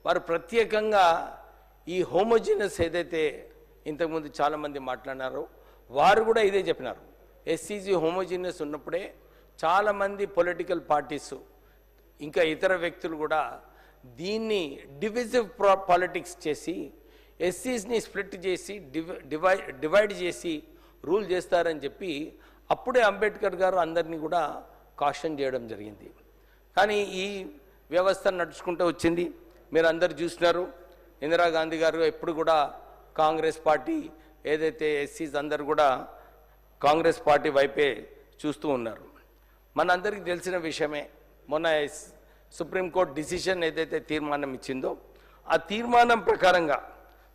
వారు ప్రత్యేకంగా ఈ హోమోజినస్ ఏదైతే ఇంతకుముందు చాలామంది మాట్లాడినారో వారు కూడా ఇదే చెప్పినారు. ఎస్సీజీ హోమోజినస్ ఉన్నప్పుడే చాలామంది పొలిటికల్ పార్టీస్ ఇంకా ఇతర వ్యక్తులు కూడా దీన్ని డివిజివ్ పాలిటిక్స్ చేసి ఎస్సీస్ని స్ప్లిట్ చేసి డివైడ్ చేసి రూల్ చేస్తారని చెప్పి అప్పుడే అంబేద్కర్ గారు అందరినీ కూడా కాషన్ చేయడం జరిగింది. కానీ ఈ వ్యవస్థ నడుచుకుంటూ వచ్చింది. మీరు అందరు చూసినారు, ఇందిరాగాంధీ గారు ఎప్పుడు కూడా కాంగ్రెస్ పార్టీ ఏదైతే ఎస్సీస్ అందరు కూడా కాంగ్రెస్ పార్టీ వైపే చూస్తూ ఉన్నారు. మనందరికీ తెలిసిన విషయమే, మొన్న సుప్రీంకోర్టు డిసిషన్ ఏదైతే తీర్మానం ఇచ్చిందో ఆ తీర్మానం ప్రకారంగా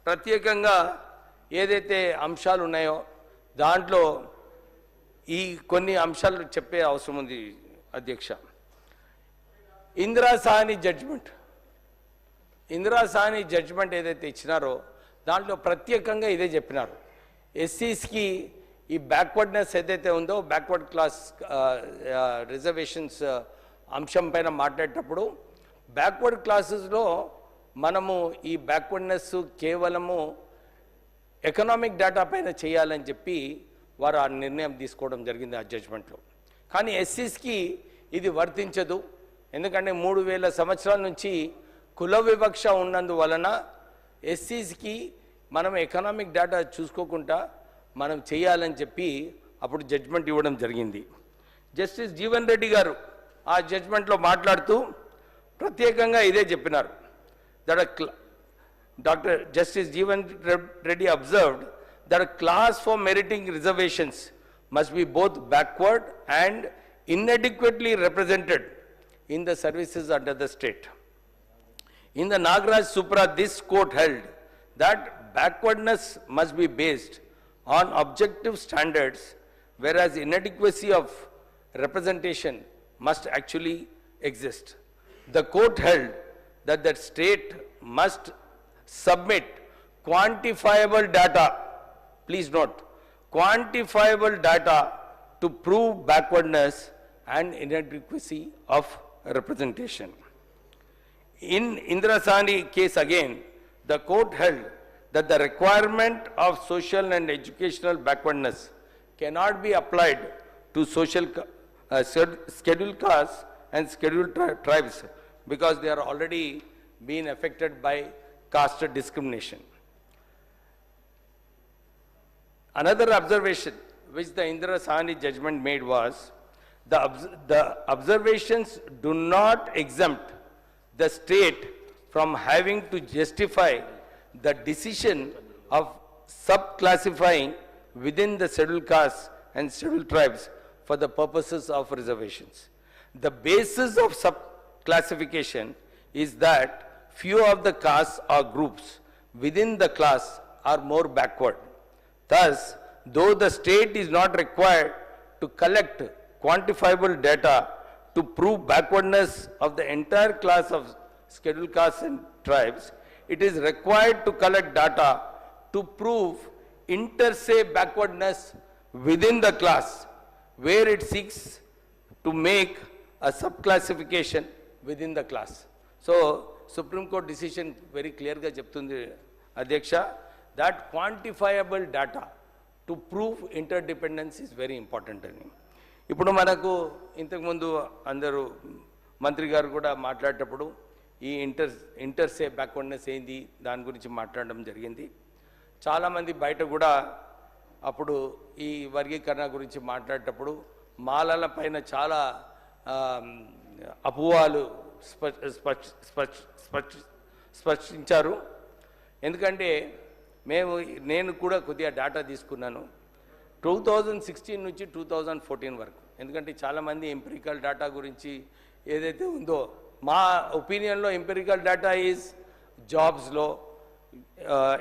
ప్రత్యేకంగా ఏదైతే అంశాలు ఉన్నాయో దాంట్లో ఈ కొన్ని అంశాలు చెప్పే అవసరం ఉంది అధ్యక్ష. ఇందిరా సాహ్ని జడ్జిమెంట్ ఏదైతే ఇచ్చినారో దాంట్లో ప్రత్యేకంగా ఇదే చెప్పినారు. ఎస్సీస్కి ఈ బ్యాక్వర్డ్నెస్ ఏదైతే ఉందో బ్యాక్వర్డ్ క్లాస్ రిజర్వేషన్స్ అంశం పైన మాట్లాడేటప్పుడు బ్యాక్వర్డ్ క్లాసెస్లో మనము ఈ బ్యాక్వర్డ్నెస్ కేవలము ఎకనామిక్ డేటా పైన చేయాలని చెప్పి వారు ఆ నిర్ణయం తీసుకోవడం జరిగింది ఆ జడ్జ్మెంట్లో. కానీ ఎస్సీస్కి ఇది వర్తించదు. ఎందుకంటే 3000 సంవత్సరాల నుంచి కుల వివక్ష ఉన్నందువలన ఎస్సీస్కి మనం ఎకనామిక్ డేటా చూసుకోకుండా మనం చేయాలని చెప్పి అప్పుడు జడ్జ్మెంట్ ఇవ్వడం జరిగింది. జస్టిస్ జీవన్ రెడ్డి గారు ఆ జడ్జ్మెంట్లో మాట్లాడుతూ ప్రత్యేకంగా ఇదే చెప్పినారు. Dr. Justice Jeevan Reddy observed that a class for meriting reservations must be both backward and inadequately represented in the services under the state. In the Nagaraj Supra, this court held that backwardness must be based on objective standards, whereas inadequacy of representation must actually exist. The court held that the state must submit quantifiable data, please note, quantifiable data to prove backwardness and inadequacy of representation. In Indira Sahni case again, the court held that the requirement of social and educational backwardness cannot be applied to scheduled castes and scheduled tribes because they are already being affected by caste discrimination. Another observation which the Indira Sahni judgment made was the observations do not exempt the state from having to justify the decision of subclassifying within the scheduled castes and scheduled tribes for the purposes of reservations. The basis of subclassification is that few of the castes or groups within the class are more backward. Thus, though the state is not required to collect quantifiable data to prove backwardness of the entire class of scheduled castes and tribes, it is required to collect data to prove inter se backwardness within the class, where it seeks to make a subclassification within the class. So, Supreme Court decision very clear ga cheptundi Adhyaksha that quantifiable data to prove interdependence is very important ani. Ippudu manaku intaku mundu andaru మంత్రి గారు కూడా మాట్లాడేటప్పుడు ఈ ఇంటర్సే backwardness ఏంది దాని గురించి మాట్లాడడం జరిగింది. చాలామంది బయట కూడా అప్పుడు ఈ వర్గీకరణ గురించి మాట్లాడేటప్పుడు మాలల పైన చాలా అపోహలు స్పష్టించారు. ఎందుకంటే నేను కూడా కొద్దిగా డేటా తీసుకున్నాను 2016 నుంచి 2014 వరకు. ఎందుకంటే చాలామంది ఎంపిరికల్ డేటా గురించి ఏదైతే ఉందో మా ఒపీనియన్లో ఎంపిరికల్ డేటా ఈజ్ జాబ్స్లో,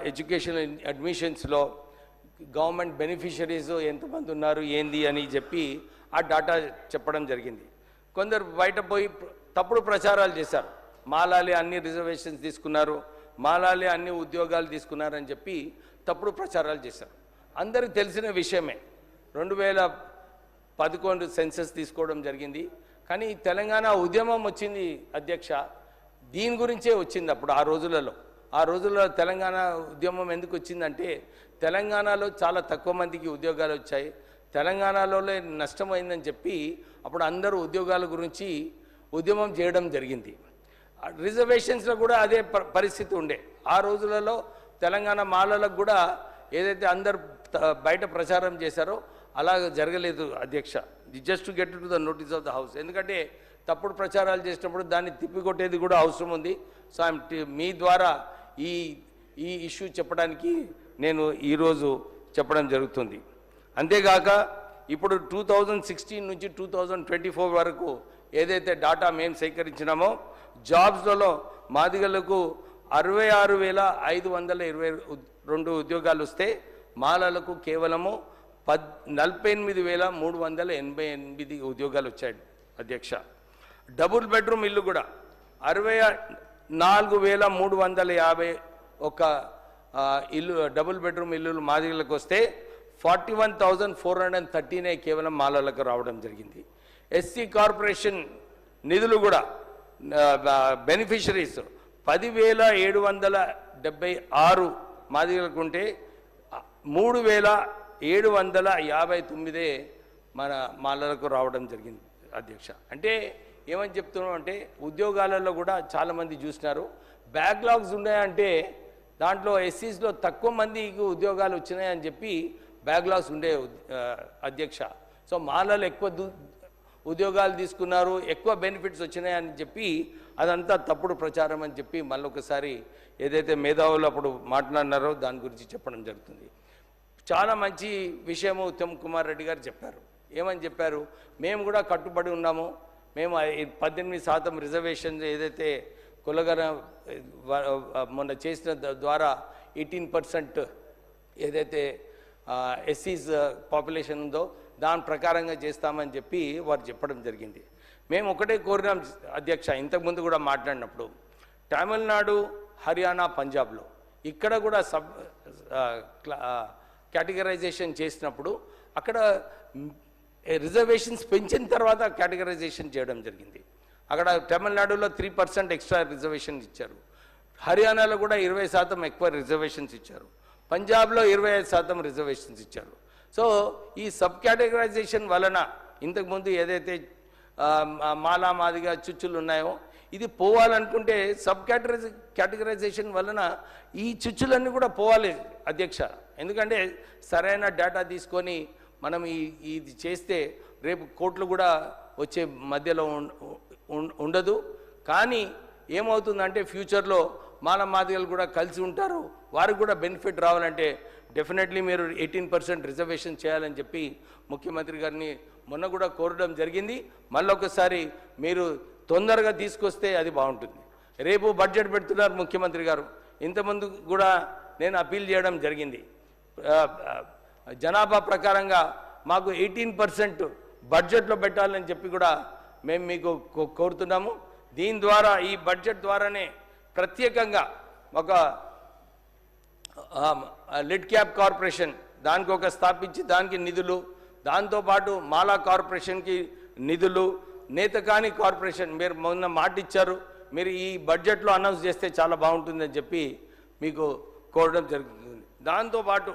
ఎడ్యుకేషన్ అడ్మిషన్స్లో, గవర్నమెంట్ బెనిఫిషరీస్ ఎంతమంది ఉన్నారు ఏంది అని చెప్పి ఆ డేటా చెప్పడం జరిగింది. కొందరు బయట పోయి తప్పుడు ప్రచారాలు చేశారు. మాలాలే అన్ని రిజర్వేషన్స్ తీసుకున్నారు, మాలాలే అన్ని ఉద్యోగాలు తీసుకున్నారని చెప్పి తప్పుడు ప్రచారాలు చేశారు. అందరికీ తెలిసిన విషయమే 2011 సెన్సస్ తీసుకోవడం జరిగింది. కానీ తెలంగాణ ఉద్యమం వచ్చింది అధ్యక్ష, దీని గురించే వచ్చింది అప్పుడు ఆ రోజులలో తెలంగాణ ఉద్యమం ఎందుకు వచ్చిందంటే తెలంగాణలో చాలా తక్కువ మందికి ఉద్యోగాలు వచ్చాయి, తెలంగాణలో నష్టమైందని చెప్పి అప్పుడు అందరూ ఉద్యోగాల గురించి ఉద్యమం చేయడం జరిగింది. రిజర్వేషన్స్లో కూడా అదే పరిస్థితి ఉండే. ఆ రోజులలో తెలంగాణ మాలలకు కూడా ఏదైతే అందరు బయట ప్రచారం చేశారో అలా జరగలేదు అధ్యక్ష. Just to get to the notice of the house. ఎందుకంటే తప్పుడు ప్రచారాలు చేసినప్పుడు దాన్ని తిప్పికొట్టేది కూడా అవసరం ఉంది. సో మీ ద్వారా ఈ ఇష్యూ చెప్పడానికి నేను ఈరోజు చెప్పడం జరుగుతుంది. అంతేగాక ఇప్పుడు 2016 నుంచి 2024 వరకు ఏదైతే డాటా మేము సేకరించినామో జాబ్స్లలో మాదిగలకు 66,522 ఉద్యోగాలు వస్తే మాలలకు కేవలము 48,388 ఉద్యోగాలు వచ్చాయి అధ్యక్ష. డబుల్ బెడ్రూమ్ ఇల్లు కూడా 64,351 ఇల్లు డబుల్ బెడ్రూమ్ ఇల్లులు మాదిగలకు వస్తే 41,413 కేవలం మాలలకు రావడం జరిగింది. ఎస్సీ కార్పొరేషన్ నిధులు కూడా బెనిఫిషరీస్ 10,776 మాదిగలకు ఉంటే 3,759 మన మాలలకు రావడం జరిగింది అధ్యక్ష. అంటే ఏమని చెప్తున్నాం అంటే ఉద్యోగాలలో కూడా చాలామంది చూసినారు, బ్యాక్లాగ్స్ ఉన్నాయంటే దాంట్లో ఎస్సీస్లో తక్కువ మందికి ఉద్యోగాలు వచ్చినాయని చెప్పి బ్యాక్లాగ్స్ ఉండే అధ్యక్ష. సో మాలలు ఎక్కువ ఉద్యోగాలు తీసుకున్నారు, ఎక్కువ బెనిఫిట్స్ వచ్చినాయని చెప్పి అదంతా తప్పుడు ప్రచారం అని చెప్పి మళ్ళొకసారి ఏదైతే మేధావులు అప్పుడు మాట్లాడినారో దాని గురించి చెప్పడం జరుగుతుంది. చాలా మంచి విషయము ఉత్తమ్ కుమార్ రెడ్డి గారు చెప్పారు. ఏమని చెప్పారు, మేము కూడా కట్టుబడి ఉన్నాము, మేము 18% రిజర్వేషన్ ఏదైతే కులగన మొన్న చేసిన ద్వారా 18% ఏదైతే ఎస్సీస్ పాపులేషన్ ఉందో దాని ప్రకారంగా చేస్తామని చెప్పి వారు చెప్పడం జరిగింది. మేము ఒకటే కోరినాం అధ్యక్ష, ఇంతకుముందు కూడా మాట్లాడినప్పుడు తమిళనాడు, హర్యానా, పంజాబ్లో ఇక్కడ కూడా కేటగరైజేషన్ చేసినప్పుడు అక్కడ రిజర్వేషన్స్ పెంచిన తర్వాత కేటగరైజేషన్ చేయడం జరిగింది. అక్కడ తమిళనాడులో 3% ఎక్స్ట్రా రిజర్వేషన్ ఇచ్చారు, హర్యానాలో కూడా 20% ఎక్కువ రిజర్వేషన్స్ ఇచ్చారు, పంజాబ్లో 25% రిజర్వేషన్స్ ఇచ్చారు. సో ఈ సబ్ కేటగరైజేషన్ వలన ఇంతకుముందు ఏదైతే మాలా మాదిగా చుచ్చులు ఉన్నాయో ఇది పోవాలనుకుంటే సబ్ కేటగరైజేషన్ వలన ఈ చుచ్చులన్నీ కూడా పోవాలి అధ్యక్ష. ఎందుకంటే సరైన డేటా తీసుకొని మనం ఇది చేస్తే రేపు కోట్లు కూడా వచ్చే మధ్యలో ఉండదు. కానీ ఏమవుతుందంటే ఫ్యూచర్లో మాల మాదిగలు కూడా కలిసి ఉంటారు, వారికి కూడా బెనిఫిట్ రావాలంటే డెఫినెట్లీ మీరు 18% రిజర్వేషన్ చేయాలని చెప్పి ముఖ్యమంత్రి గారిని మొన్న కూడా కోరడం జరిగింది. మళ్ళొకసారి మీరు తొందరగా తీసుకొస్తే అది బాగుంటుంది. రేపు బడ్జెట్ పెడుతున్నారు ముఖ్యమంత్రి గారు, ఇంతకుముందు కూడా నేను అపీల్ చేయడం జరిగింది. జనాభా ప్రకారంగా మాకు 18% బడ్జెట్లో పెట్టాలని చెప్పి కూడా మేము మీకు కోరుతున్నాము. దీని ద్వారా ఈ బడ్జెట్ ద్వారానే ప్రత్యేకంగా ఒక లిడ్ క్యాప్ కార్పొరేషన్ దానికి ఒక స్థాపించి దానికి నిధులు, దాంతోపాటు మాలా కార్పొరేషన్కి నిధులు, నేతకాని కార్పొరేషన్ మీరు మొన్న మాట ఇచ్చారు, మీరు ఈ బడ్జెట్లో అనౌన్స్ చేస్తే చాలా బాగుంటుందని చెప్పి మీకు కోరడం జరుగుతుంది. దాంతోపాటు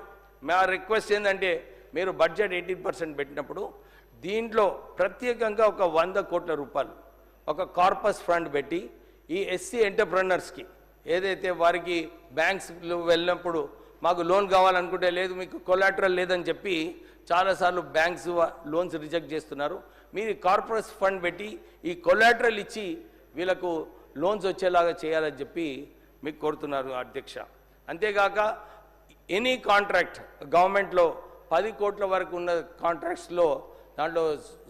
మా రిక్వెస్ట్ ఏంటంటే మీరు బడ్జెట్ 18% పెట్టినప్పుడు దీంట్లో ప్రత్యేకంగా ఒక 100 కోట్ల రూపాయలు ఒక కార్పస్ ఫండ్ పెట్టి ఈ ఎస్సీ ఎంటర్ప్రెనర్స్కి ఏదైతే వారికి బ్యాంక్స్లో వెళ్ళినప్పుడు మాకు లోన్ కావాలనుకుంటే లేదు, మీకు కొలాటరల్ లేదని చెప్పి చాలాసార్లు బ్యాంక్స్ లోన్స్ రిజెక్ట్ చేస్తున్నారు. మీరు కార్పొరేట్ ఫండ్ పెట్టి ఈ కొలాటరల్ ఇచ్చి వీళ్ళకు లోన్స్ వచ్చేలాగా చేయాలని చెప్పి మీకు కోరుతున్నారు అధ్యక్ష. అంతేగాక ఎనీ కాంట్రాక్ట్ గవర్నమెంట్లో 10 కోట్ల వరకు ఉన్న కాంట్రాక్ట్స్లో దాంట్లో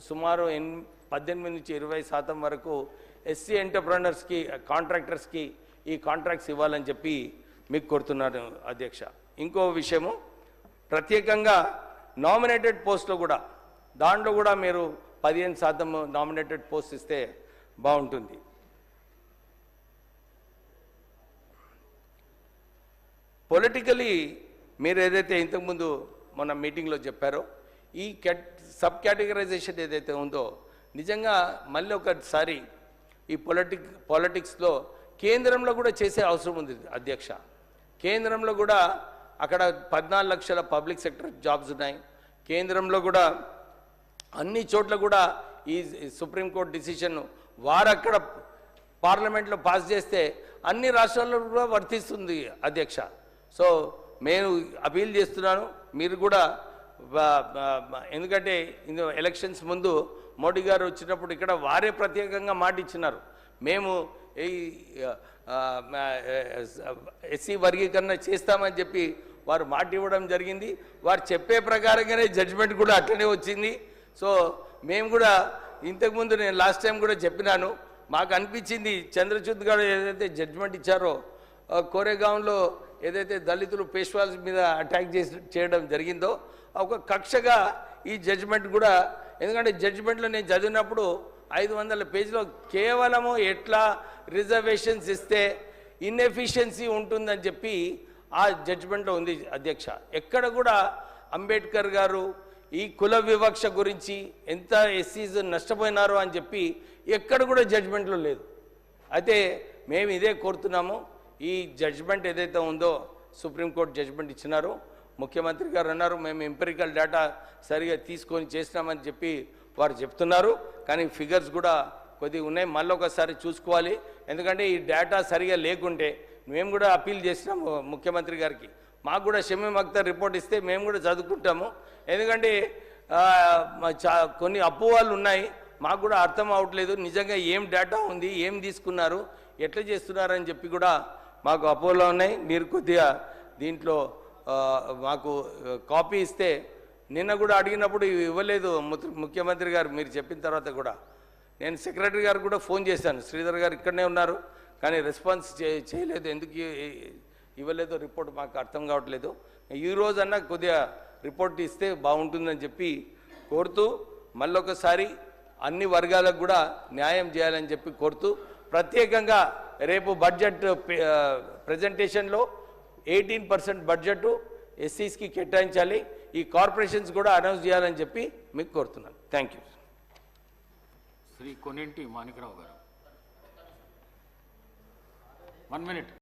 సుమారు 18 నుంచి 20% వరకు ఎస్సీ ఎంటర్ప్రెనర్స్కి కాంట్రాక్టర్స్కి ఈ కాంట్రాక్ట్స్ ఇవ్వాలని చెప్పి మీకు కోరుతున్నారు అధ్యక్ష. ఇంకో విషయము ప్రత్యేకంగా నామినేటెడ్ పోస్ట్లో కూడా దాంట్లో కూడా మీరు 15% నామినేటెడ్ పోస్ట్ ఇస్తే బాగుంటుంది. పొలిటికలీ మీరు ఏదైతే ఇంతకుముందు మన మీటింగ్లో చెప్పారో ఈ సబ్ కేటగరైజేషన్ ఏదైతే ఉందో నిజంగా మళ్ళీ ఒకసారి ఈ పాలిటిక్స్లో కేంద్రంలో కూడా చేసే అవసరం ఉంది అధ్యక్ష. కేంద్రంలో కూడా అక్కడ 14 లక్షల పబ్లిక్ సెక్టర్ జాబ్స్ ఉన్నాయి. కేంద్రంలో కూడా అన్ని చోట్ల కూడా ఈ సుప్రీంకోర్టు డిసిషన్ వారు అక్కడ పార్లమెంట్లో పాస్ చేస్తే అన్ని రాష్ట్రాల్లో కూడా వర్తిస్తుంది అధ్యక్ష. సో నేను అపీల్ చేస్తున్నాను, మీరు కూడా ఎందుకంటే ఎలక్షన్స్ ముందు మోడీ గారు వచ్చినప్పుడు ఇక్కడ వారే ప్రత్యేకంగా మాట ఇచ్చినారు, మేము ఈ ఎస్సీ వర్గీకరణ చేస్తామని చెప్పి వారు మాట ఇవ్వడం జరిగింది. వారు చెప్పే ప్రకారంగానే జడ్జిమెంట్ కూడా అట్లనే వచ్చింది. సో మేము కూడా ఇంతకుముందు నేను లాస్ట్ టైం కూడా చెప్పినాను, మాకు అనిపించింది చంద్రచూడ్ గారు ఏదైతే జడ్జిమెంట్ ఇచ్చారో కోరేగాంలో ఏదైతే దళితులు పేష్వాస్ మీద అటాక్ చేయడం జరిగిందో ఒక కక్షగా ఈ జడ్జిమెంట్ కూడా, ఎందుకంటే జడ్జిమెంట్లో నేను చదివినప్పుడు 500 పేజీలో కేవలము ఎట్లా రిజర్వేషన్స్ ఇస్తే ఇన్ఎఫిషియన్సీ ఉంటుందని చెప్పి ఆ జడ్జిమెంట్లో ఉంది అధ్యక్ష. ఎక్కడ కూడా అంబేద్కర్ గారు ఈ కుల వివక్ష గురించి ఎంత ఎస్సీస్ నష్టపోయినారో అని చెప్పి ఎక్కడ కూడా జడ్జిమెంట్లో లేదు. అయితే మేము ఇదే కోరుతున్నాము, ఈ జడ్జిమెంట్ ఏదైతే ఉందో సుప్రీంకోర్టు జడ్జిమెంట్ ఇచ్చినారో ముఖ్యమంత్రి గారు అన్నారు మేము ఎంపిరికల్ డేటా సరిగా తీసుకొని చేసినామని చెప్పి వారు చెప్తున్నారు. కానీ ఫిగర్స్ కూడా కొద్దిగా ఉన్నాయి, మళ్ళీ ఒకసారి చూసుకోవాలి. ఎందుకంటే ఈ డేటా సరిగా లేకుంటే మేము కూడా అప్పీల్ చేసినాము ముఖ్యమంత్రి గారికి, మాకు కూడా షమీమ్ అఖ్తర్ రిపోర్ట్ ఇస్తే మేము కూడా చదువుకుంటాము. ఎందుకంటే కొన్ని అపోహలు ఉన్నాయి, మాకు కూడా అర్థం అవ్వట్లేదు నిజంగా ఏం డేటా ఉంది, ఏం తీసుకున్నారు, ఎట్లా చేస్తున్నారని చెప్పి కూడా మాకు అపోహలు ఉన్నాయి. మీరు కొద్దిగా దీంట్లో మాకు కాపీ ఇస్తే, నిన్న కూడా అడిగినప్పుడు ఇవ్వలేదు ముఖ్యమంత్రి గారు, మీరు చెప్పిన తర్వాత కూడా నేను సెక్రటరీ గారు కూడా ఫోన్ చేశాను, శ్రీధర్ గారు ఇక్కడనే ఉన్నారు కానీ రెస్పాన్స్ చేయలేదు, ఎందుకు ఇవ్వలేదో రిపోర్ట్ మాకు అర్థం కావట్లేదు. ఈ రోజన్నా కొద్దిగా రిపోర్ట్ ఇస్తే బాగుంటుందని చెప్పి కోరుతూ, మళ్ళొకసారి అన్ని వర్గాలకు కూడా న్యాయం చేయాలని చెప్పి కోరుతూ, ప్రత్యేకంగా రేపు బడ్జెట్ ప్రజెంటేషన్లో 18% బడ్జెట్ ఎస్సీస్కి కేటాయించాలి, ఈ కార్పొరేషన్స్ కూడా అనౌన్స్ చేయాలని చెప్పి మీకు కోరుతున్నాను. Thank you. శ్రీ కొన్నింటి మాణిక్రావు గారు 1 minute.